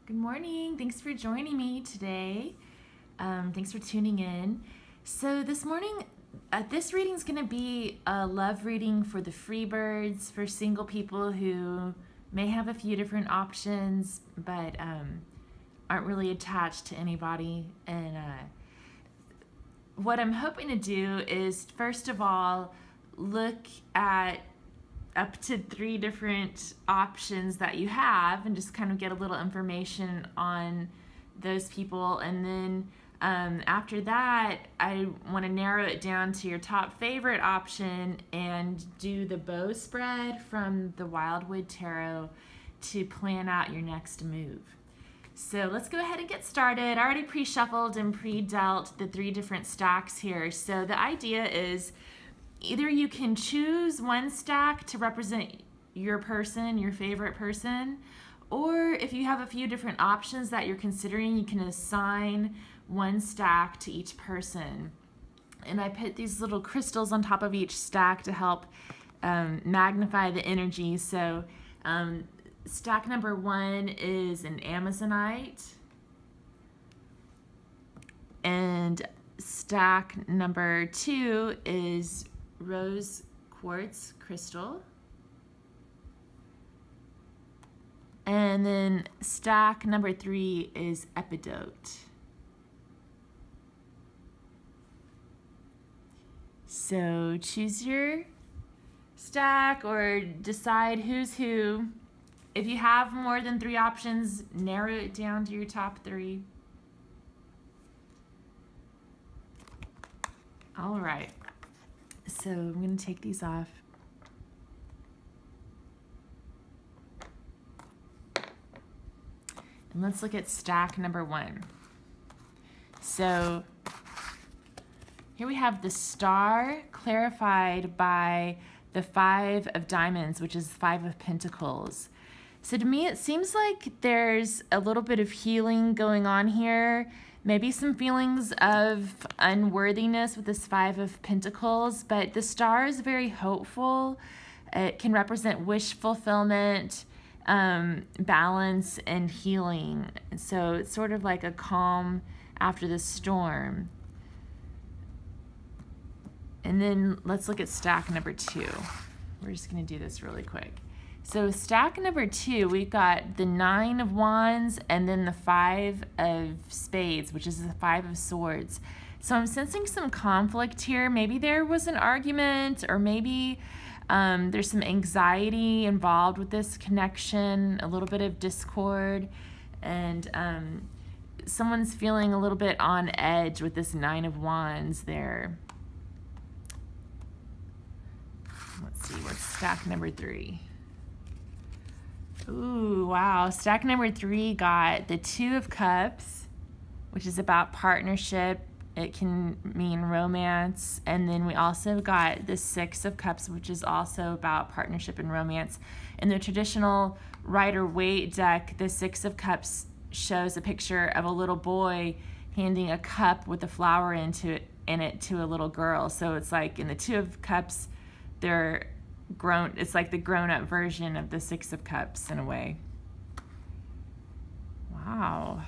Good morning. Thanks for joining me today. Thanks for tuning in. So this morning, this reading is going to be a love reading for the Freebirds, for single people who may have a few different options, but aren't really attached to anybody. And what I'm hoping to do is, first of all, look at up to 3 different options that you have and just kind of get a little information on those people. And then after that, I want to narrow it down to your top favorite option and do the bow spread from the Wildwood Tarot to plan out your next move. So let's go ahead and get started. I already pre-shuffled and pre-dealt the 3 different stacks here. So the idea is either you can choose one stack to represent your person, your favorite person, or if you have a few different options that you're considering, you can assign one stack to each person. And I put these little crystals on top of each stack to help magnify the energy. So stack number 1 is an Amazonite, and stack number 2 is rose quartz crystal, and then stack number 3 is epidote. So choose your stack or decide who's who. If you have more than 3 options, narrow it down to your top 3. All right. So I'm going to take these off. And let's look at stack number 1. So here we have the star clarified by the 5 of diamonds, which is 5 of pentacles. So to me, it seems like there's a little bit of healing going on here. Maybe some feelings of unworthiness with this 5 of pentacles, but the star is very hopeful. It can represent wish fulfillment, balance, and healing. So it's sort of like a calm after the storm. And then let's look at stack number 2. We're just going to do this really quick. So stack number 2, we've got the 9 of wands and then the 5 of spades, which is the 5 of swords. So I'm sensing some conflict here. Maybe there was an argument, or maybe there's some anxiety involved with this connection, a little bit of discord, and someone's feeling a little bit on edge with this 9 of wands there. Let's see, what's stack number 3? Ooh, wow. Stack number 3 got the 2 of cups, which is about partnership. It can mean romance. And then we also got the 6 of cups, which is also about partnership and romance. In the traditional Rider-Waite deck, the 6 of cups shows a picture of a little boy handing a cup with a flower in it to a little girl. So it's like in the 2 of cups, they're grown. It's like the grown-up version of the 6 of cups in a way. Wow.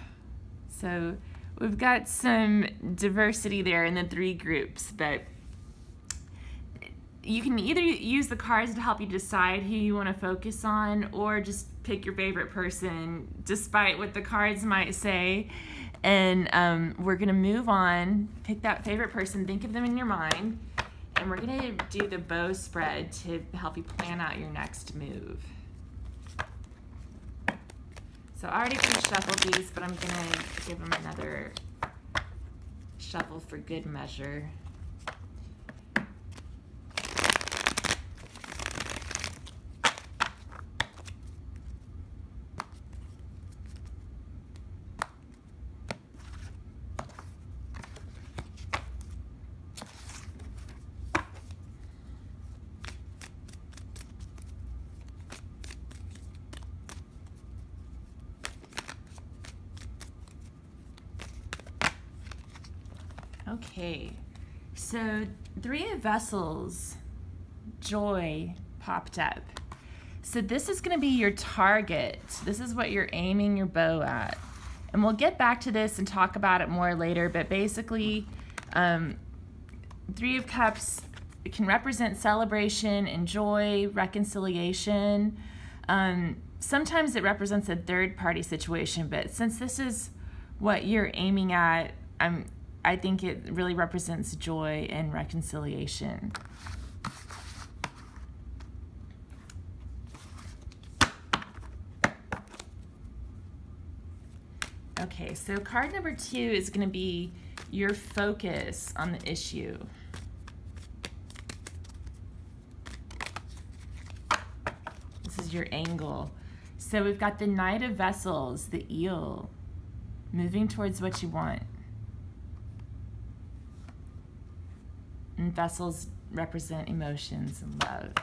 So we've got some diversity there in the 3 groups, but you can either use the cards to help you decide who you want to focus on, or just pick your favorite person despite what the cards might say. And we're gonna move on. Pick that favorite person, think of them in your mind, and we're going to do the bow spread to help you plan out your next move. So I already pre-shuffled these, but I'm going to give them another shuffle for good measure. Okay, so 3 of vessels, joy, popped up. So this is going to be your target. This is what you're aiming your bow at. And we'll get back to this and talk about it more later, but basically, Three of Cups can represent celebration and joy, reconciliation. Sometimes it represents a third-party situation, but since this is what you're aiming at, I think it really represents joy and reconciliation. Okay, so card number 2 is going to be your focus on the issue. This is your angle. So we've got the Knight of Vessels, the eel, moving towards what you want. And vessels represent emotions and love.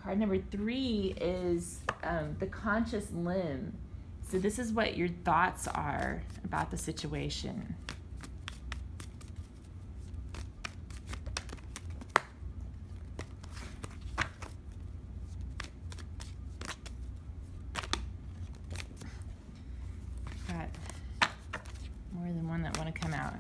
Card number 3 is the conscious limb. So this is what your thoughts are about the situation. Got more than one that want to come out.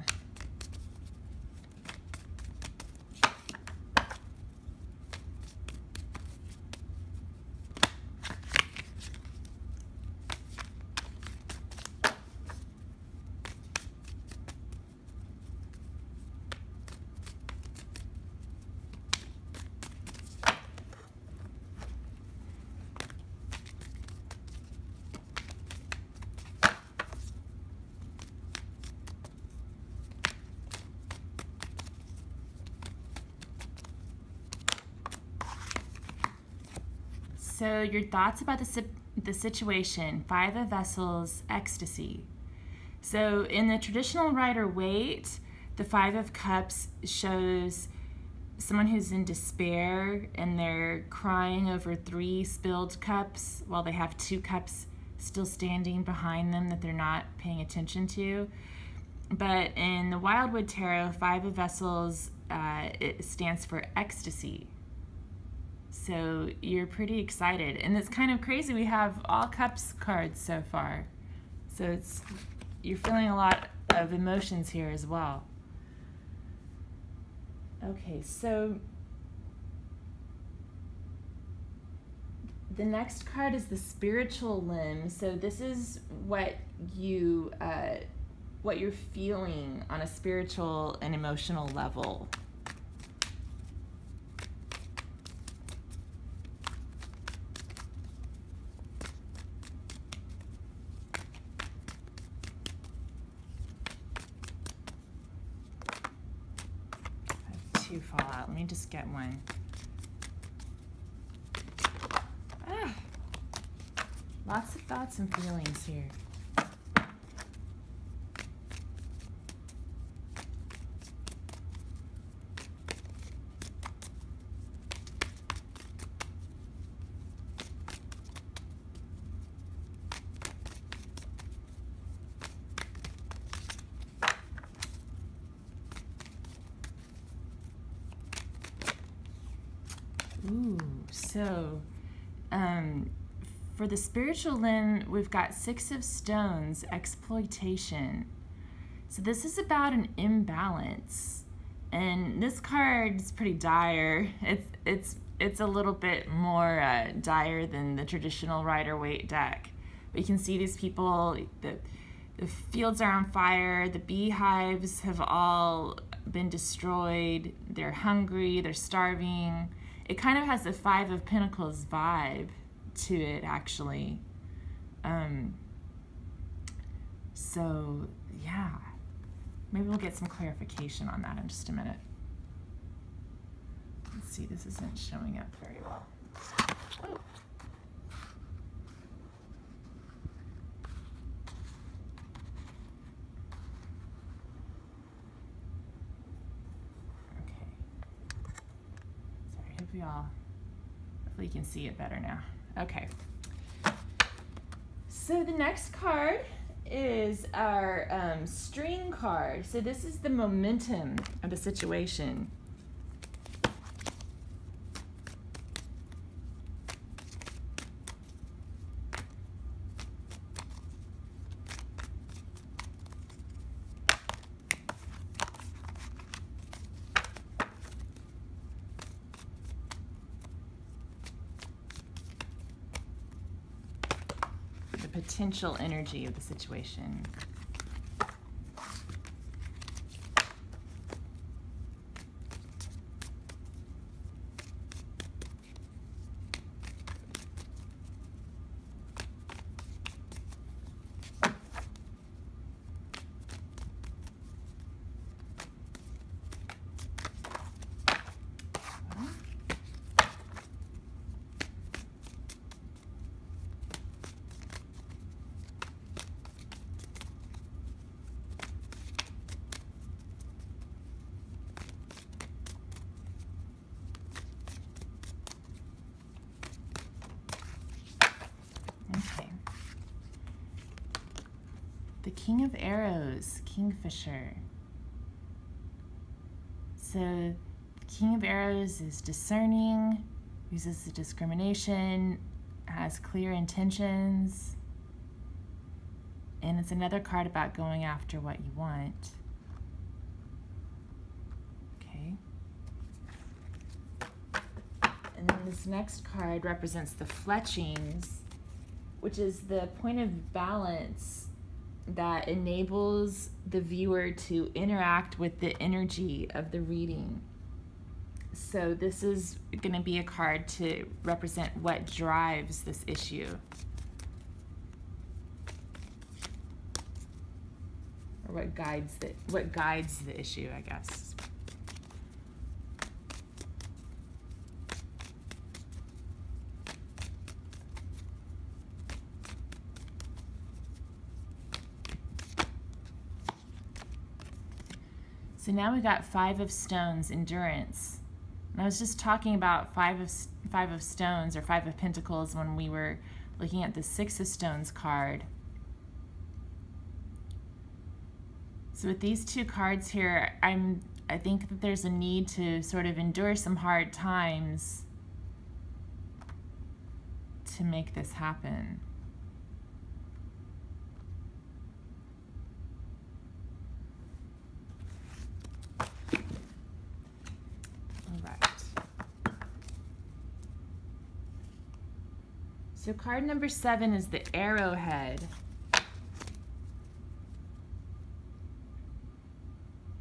So your thoughts about the situation, 5 of Vessels, ecstasy. So in the traditional Rider-Waite, the 5 of Cups shows someone who's in despair and they're crying over 3 spilled cups while they have 2 cups still standing behind them that they're not paying attention to. But in the Wildwood Tarot, 5 of Vessels, it stands for ecstasy. So you're pretty excited. And it's kind of crazy. We have all cups cards so far. So you're feeling a lot of emotions here as well. Okay, so the next card is the spiritual limb. So this is what you're feeling on a spiritual and emotional level. Fall out. Let me just get one. Lots of thoughts and feelings here. Ooh, so for the spiritual limb, we've got 6 of Stones, exploitation. So this is about an imbalance, and this card is pretty dire. It's a little bit more dire than the traditional Rider-Waite deck. We can see these people. The fields are on fire. The beehives have all been destroyed. They're hungry. They're starving. It kind of has the 5 of Pentacles vibe to it, actually. So, yeah. Maybe we'll get some clarification on that in just a minute. Let's see, this isn't showing up very well. Oh. Hopefully you can see it better now. Okay. So the next card is our string card. So this is the momentum of the situation. potential energy of the situation. The King of Arrows, Kingfisher. So, King of Arrows is discerning, uses the discrimination, has clear intentions, and it's another card about going after what you want. Okay. And then this next card represents the fletchings, which is the point of balance that enables the viewer to interact with the energy of the reading. So this is going to be a card to represent what drives this issue. Or what guides the issue, I guess. So now we got Five of Stones, Endurance. And I was just talking about Five of Stones or Five of Pentacles when we were looking at the Six of Stones card. So with these two cards here, I think that there's a need to sort of endure some hard times to make this happen. So card number 7 is the Arrowhead.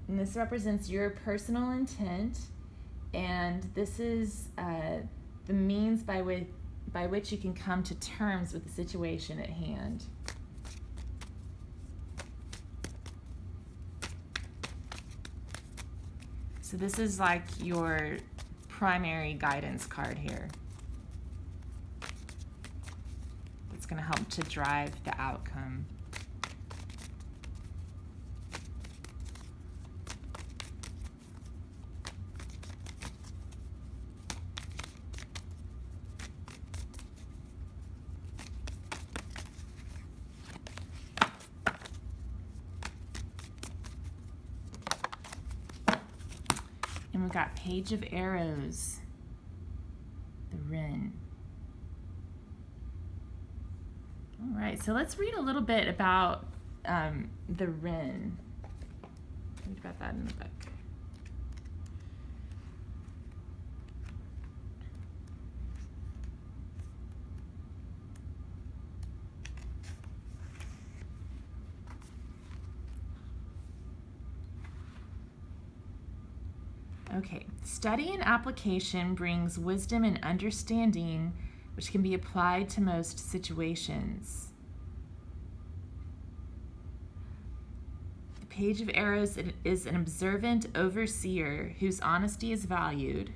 And this represents your personal intent, and this is the means by which you can come to terms with the situation at hand. So this is like your primary guidance card here. It's going to help to drive the outcome. And we've got Page of Arrows, the Wren. All right, so let's read a little bit about the Wren. Read about that in the book. Okay, study and application brings wisdom and understanding which can be applied to most situations. The Page of Arrows is an observant overseer whose honesty is valued,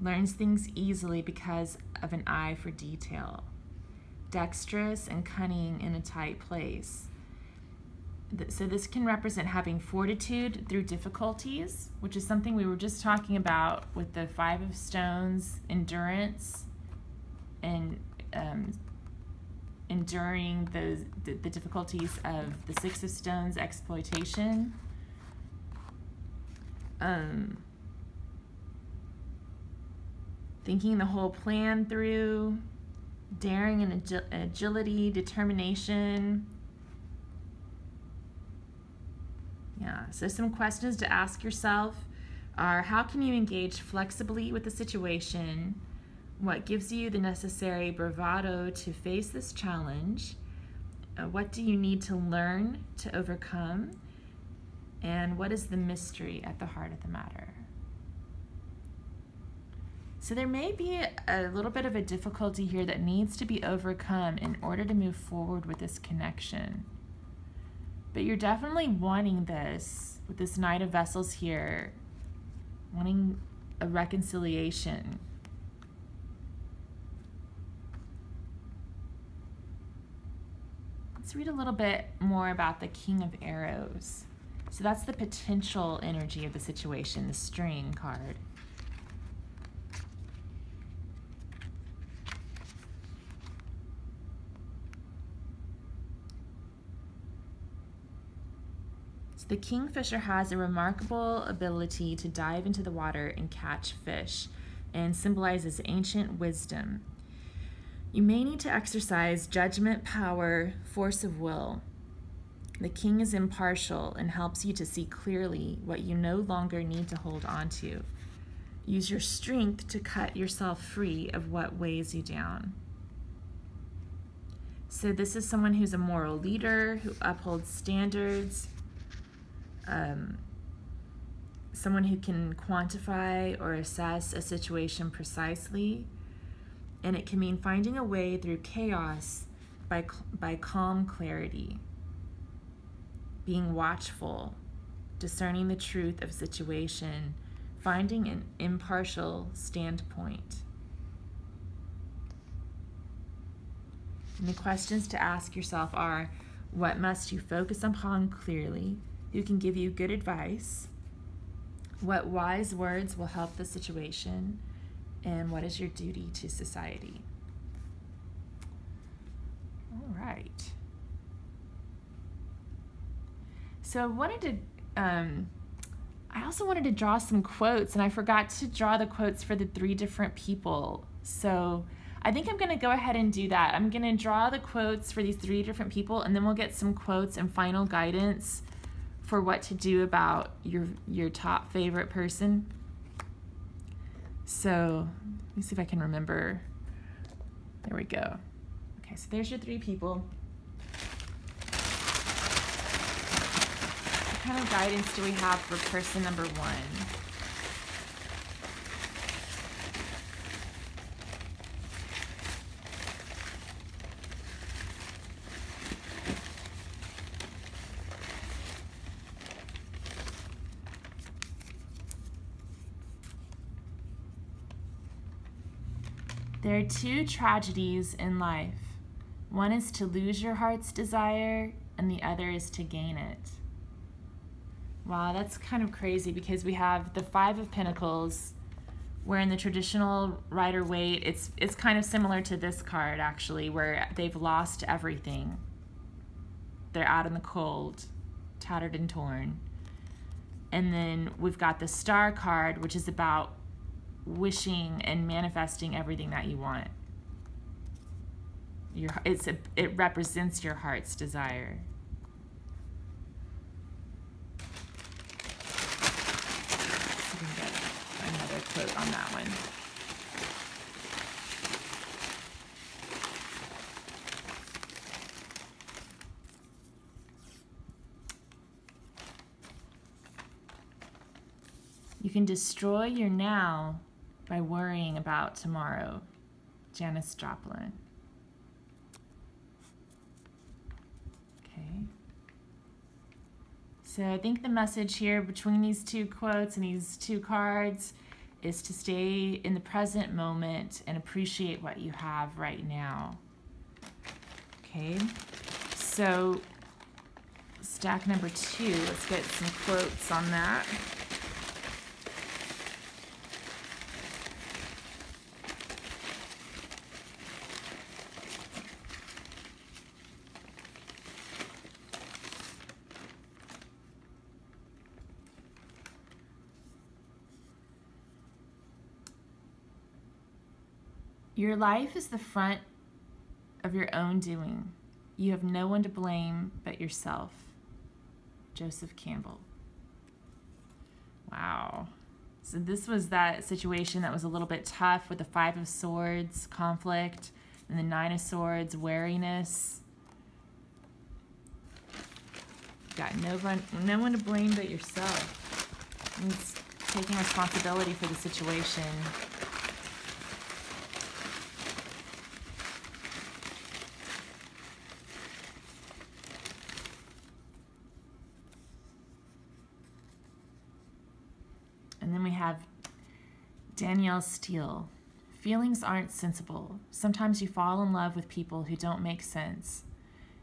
learns things easily because of an eye for detail, dexterous and cunning in a tight place. So this can represent having fortitude through difficulties, which is something we were just talking about with the Five of Stones, endurance, and enduring the difficulties of the Six of Stones, exploitation. Thinking the whole plan through, daring and agility, determination. Yeah, so some questions to ask yourself are, how can you engage flexibly with the situation? What gives you the necessary bravado to face this challenge? What do you need to learn to overcome? And what is the mystery at the heart of the matter? So there may be a little bit of a difficulty here that needs to be overcome in order to move forward with this connection. But you're definitely wanting this, with this Knight of Vessels here, wanting a reconciliation. Let's read a little bit more about the King of Arrows. So that's the potential energy of the situation, the String card. So the Kingfisher has a remarkable ability to dive into the water and catch fish, and symbolizes ancient wisdom. You may need to exercise judgment, power, force of will. The king is impartial and helps you to see clearly what you no longer need to hold on to. Use your strength to cut yourself free of what weighs you down. So this is someone who's a moral leader, who upholds standards, someone who can quantify or assess a situation precisely. And it can mean finding a way through chaos by calm clarity, being watchful, discerning the truth of situation, finding an impartial standpoint. And the questions to ask yourself are, what must you focus upon clearly? Who can give you good advice? What wise words will help the situation? And what is your duty to society? All right. So I also wanted to draw some quotes, and I forgot to draw the quotes for the 3 different people. So I think I'm gonna go ahead and do that. I'm gonna draw the quotes for these 3 different people, and then we'll get some quotes and final guidance for what to do about your top favorite person. So let me see if I can remember. There we go. Okay, so there's your 3 people. What kind of guidance do we have for person number 1? There are 2 tragedies in life. One is to lose your heart's desire, and the other is to gain it. Wow, that's kind of crazy, because we have the 5 of Pentacles, where in the traditional Rider-Waite, it's kind of similar to this card, actually, where they've lost everything. They're out in the cold, tattered and torn. And then we've got the Star card, which is about wishing and manifesting everything that you want. It represents your heart's desire. So we can get another quote on that one. You can destroy your now by worrying about tomorrow. Janis Joplin. Okay. So I think the message here between these 2 quotes and these 2 cards is to stay in the present moment and appreciate what you have right now. Okay. So stack number 2, let's get some quotes on that. Your life is the front of your own doing. You have no one to blame but yourself. Joseph Campbell. Wow. So this was that situation that was a little bit tough with the Five of Swords, conflict, and the Nine of Swords, wariness. Got no one to blame but yourself. It's taking responsibility for the situation. And then we have Danielle Steele. Feelings aren't sensible. Sometimes you fall in love with people who don't make sense,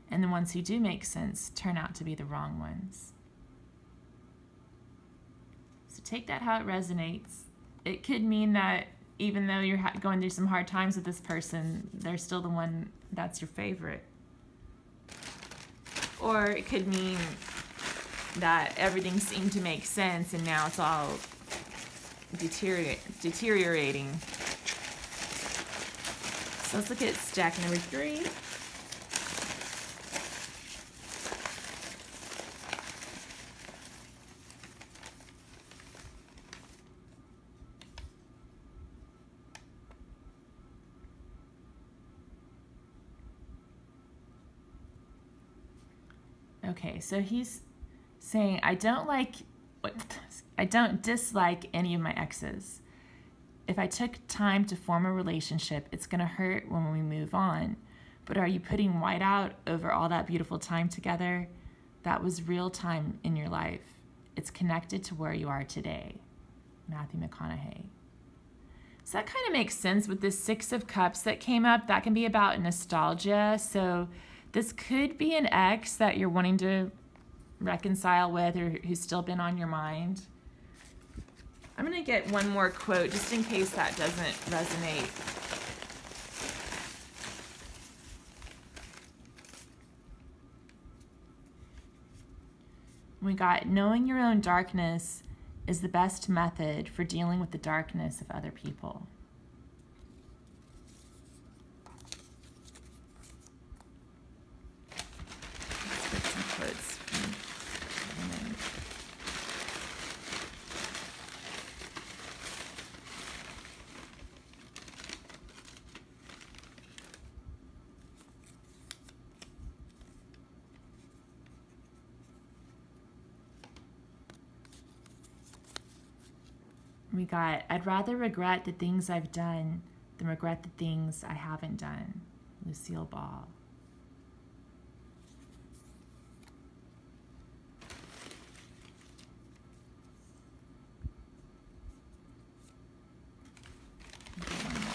and the ones who do make sense turn out to be the wrong ones. So take that how it resonates. It could mean that even though you're going through some hard times with this person, they're still the one that's your favorite. Or it could mean that everything seemed to make sense and now it's all deteriorating. So let's look at stack number 3. Okay, so he's saying, I don't dislike any of my exes. If I took time to form a relationship, it's going to hurt when we move on. But are you putting white out over all that beautiful time together? That was real time in your life. It's connected to where you are today. Matthew McConaughey. So that kind of makes sense with this Six of Cups that came up. That can be about nostalgia. So this could be an ex that you're wanting to reconcile with or who's still been on your mind. I'm going to get one more quote just in case that doesn't resonate. We got, knowing your own darkness is the best method for dealing with the darkness of other people. Let's get some quotes from women. We got, I'd rather regret the things I've done than regret the things I haven't done. Lucille Ball. One more.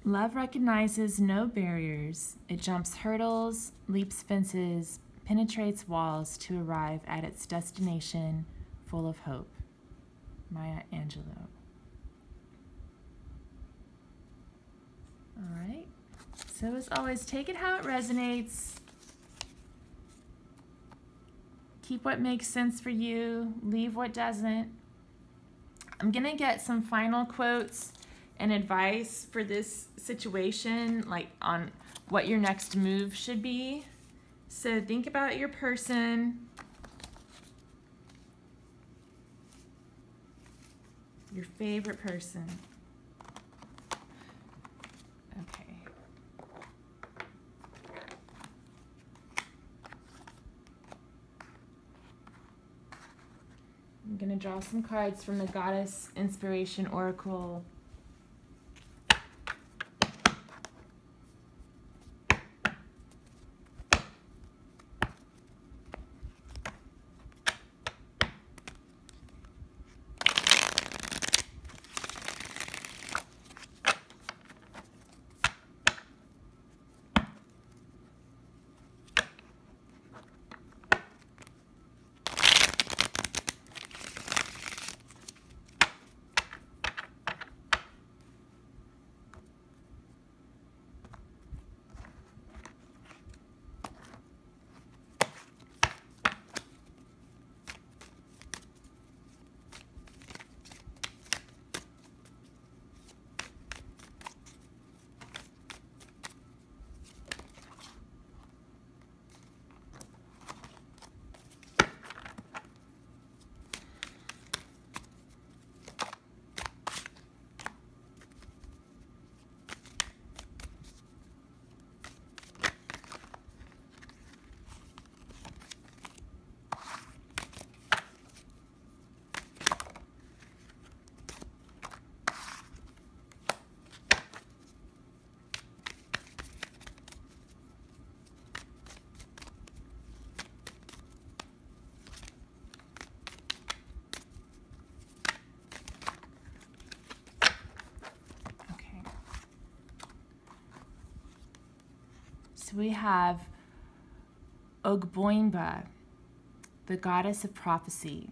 Love recognizes no barriers. It jumps hurdles, leaps fences, penetrates walls to arrive at its destination full of hope. Maya Angelou. All right. So as always, take it how it resonates. Keep what makes sense for you. Leave what doesn't. I'm going to get some final quotes and advice for this situation, like on what your next move should be. So think about your person, your favorite person. Okay. I'm gonna draw some cards from the Goddess Inspiration Oracle. So we have Ogboimba, the goddess of prophecy.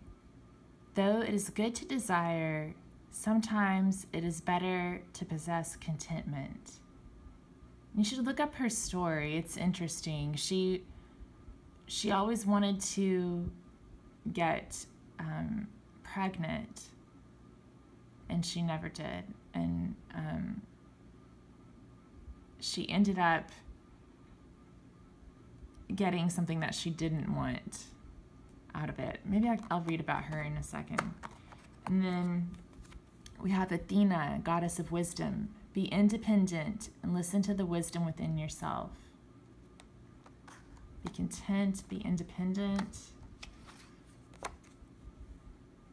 Though it is good to desire, sometimes it is better to possess contentment. You should look up her story. It's interesting. She always wanted to get pregnant, and she never did. And she ended up getting something that she didn't want out of it. Maybe I'll read about her in a second. And then we have Athena, goddess of wisdom. Be independent and listen to the wisdom within yourself. Be content, be independent.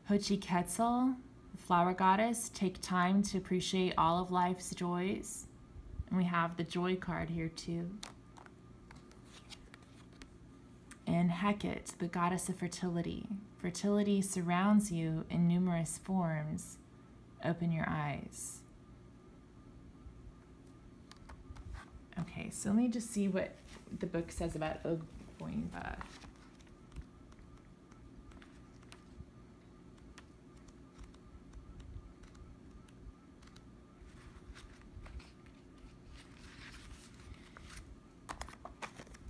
Xochitl, the flower goddess. Take time to appreciate all of life's joys. And we have the joy card here too. And Hecate, the goddess of fertility. Fertility surrounds you in numerous forms. Open your eyes. Okay, so let me just see what the book says about Ogboimba.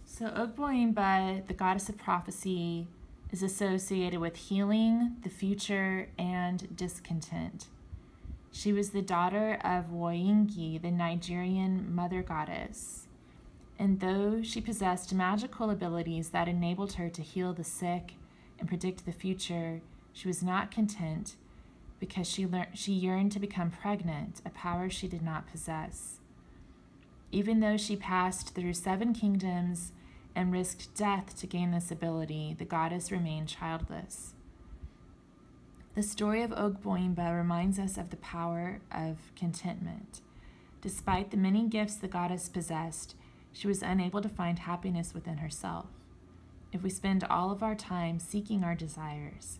So Ogboimba, the goddess of prophecy, is associated with healing, the future, and discontent. She was the daughter of Woyingi, the Nigerian mother goddess. And though she possessed magical abilities that enabled her to heal the sick and predict the future, she was not content because she yearned to become pregnant, a power she did not possess. Even though she passed through 7 kingdoms and risked death to gain this ability, the goddess remained childless. The story of Ogboimba reminds us of the power of contentment. Despite the many gifts the goddess possessed, she was unable to find happiness within herself. If we spend all of our time seeking our desires,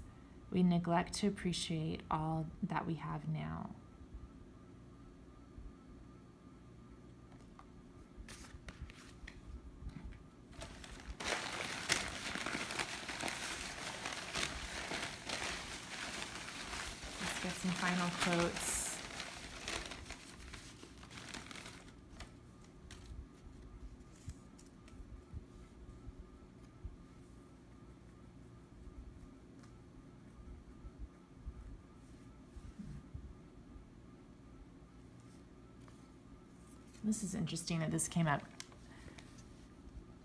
we neglect to appreciate all that we have now. Get some final quotes. This is interesting that this came up.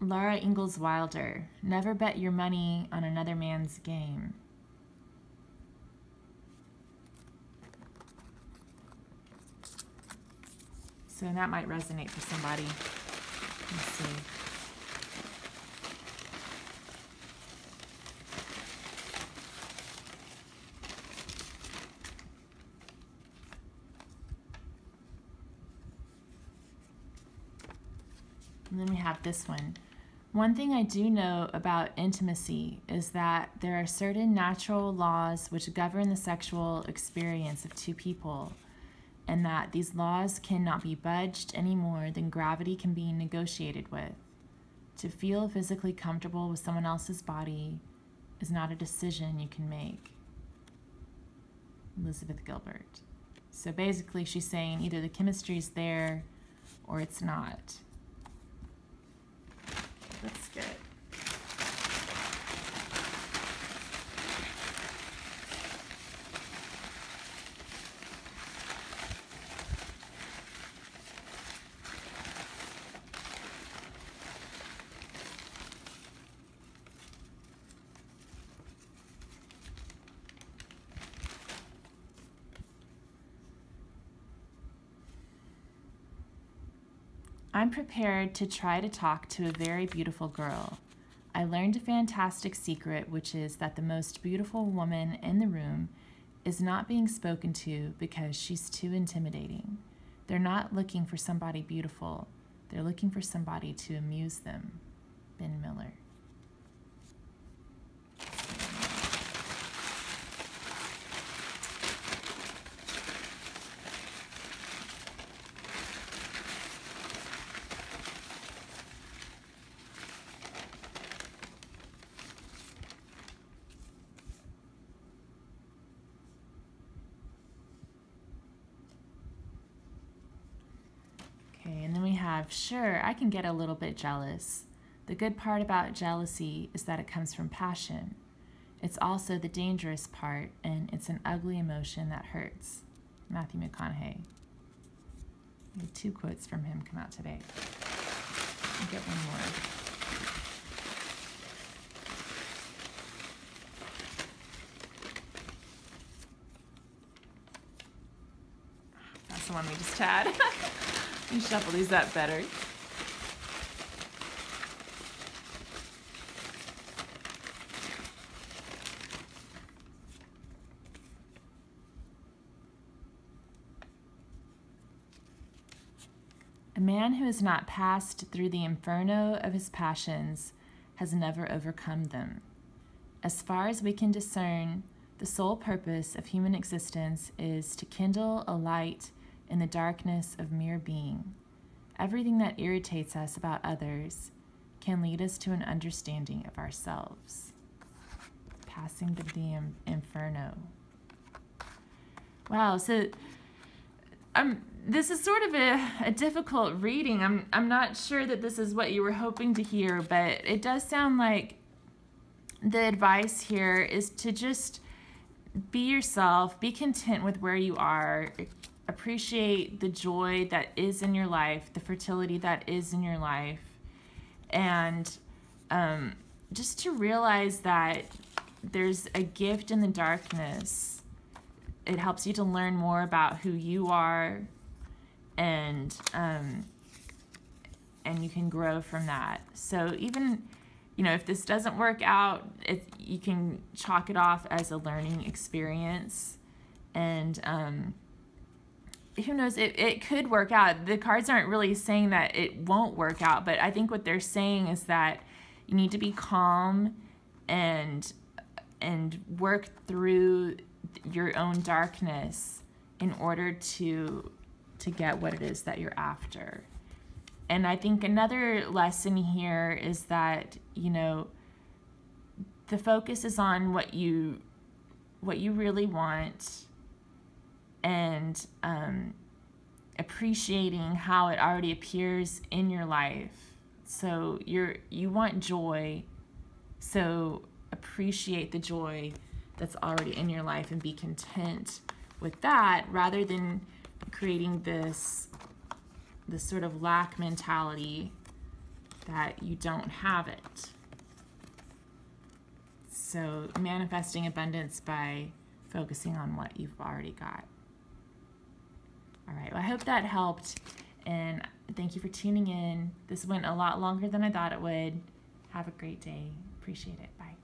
Laura Ingalls Wilder, never bet your money on another man's game. So that might resonate for somebody. Let's see. And then we have this one. One thing I do know about intimacy is that there are certain natural laws which govern the sexual experience of 2 people, and that these laws cannot be budged any more than gravity can be negotiated with. To feel physically comfortable with someone else's body is not a decision you can make. Elizabeth Gilbert. So basically she's saying either the chemistry is there or it's not. That's good. I'm prepared to try to talk to a very beautiful girl. I learned a fantastic secret, which is that the most beautiful woman in the room is not being spoken to because she's too intimidating. They're not looking for somebody beautiful. They're looking for somebody to amuse them. Ben Miller. have, sure, I can get a little bit jealous. The good part about jealousy is that it comes from passion. It's also the dangerous part, and it's an ugly emotion that hurts. Matthew McConaughey. We had 2 quotes from him come out today. I'll get one more. That's the one we just had. You shuffle these up better. A man who has not passed through the inferno of his passions has never overcome them. As far as we can discern, the sole purpose of human existence is to kindle a light in the darkness of mere being. Everything that irritates us about others can lead us to an understanding of ourselves. Passing through the inferno. Wow, so this is sort of a difficult reading. I'm not sure that this is what you were hoping to hear, but it does sound like the advice here is to just be yourself, be content with where you are, appreciate the joy that is in your life, the fertility that is in your life, and just to realize that there's a gift in the darkness. It helps you to learn more about who you are, and you can grow from that. So even, if this doesn't work out, you can chalk it off as a learning experience, and who knows, it could work out. The cards aren't really saying that it won't work out, but I think what they're saying is that you need to be calm and work through your own darkness in order to get what it is that you're after. And I think another lesson here is that, the focus is on what you really want, and appreciating how it already appears in your life. So you want joy, so appreciate the joy that's already in your life and be content with that, rather than creating this sort of lack mentality that you don't have it. So manifesting abundance by focusing on what you've already got. All right, well, I hope that helped, and thank you for tuning in. This went a lot longer than I thought it would. Have a great day. Appreciate it. Bye.